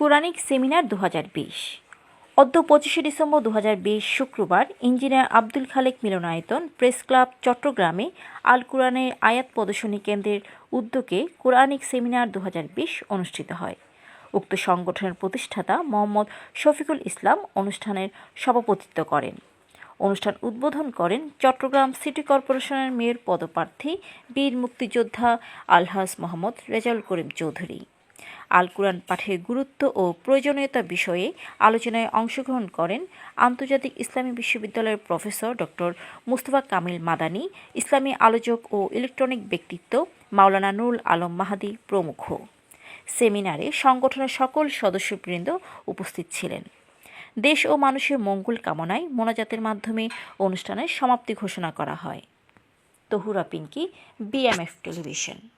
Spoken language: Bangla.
কোরআনিক সেমিনার 2020 অদ্য 25শে ডিসেম্বর 2020 শুক্রবার ইঞ্জিনিয়ার আব্দুল খালেক মিলনায়তন প্রেস ক্লাব চট্টগ্রামে আল কোরআনের আয়াত প্রদর্শনী কেন্দ্রের উদ্যোগে কোরআনিক সেমিনার 2020 অনুষ্ঠিত হয়। উক্ত সংগঠনের প্রতিষ্ঠাতা মোহাম্মদ শফিকুল ইসলাম অনুষ্ঠানের সভাপতিত্ব করেন। অনুষ্ঠান উদ্বোধন করেন চট্টগ্রাম সিটি কর্পোরেশনের মেয়র পদপ্রার্থী বীর মুক্তিযোদ্ধা আলহাজ মোহাম্মদ রেজাউল করিম চৌধুরী। আল কোরআন পাঠের গুরুত্ব ও প্রয়োজনীয়তা বিষয়ে আলোচনায় অংশগ্রহণ করেন আন্তর্জাতিক ইসলামী বিশ্ববিদ্যালয়ের প্রফেসর ডক্টর মুস্তফা কামিল মাদানী, ইসলামী আলোচক ও ইলেকট্রনিক ব্যক্তিত্ব মাওলানা নুরুল আলম মাহাদি প্রমুখ। সেমিনারে সংগঠনের সকল সদস্যবৃন্দ উপস্থিত ছিলেন। দেশ ও মানুষের মঙ্গল কামনায় মোনাজাতের মাধ্যমে অনুষ্ঠানের সমাপ্তি ঘোষণা করা হয়। Tahura Pinky, BMF television.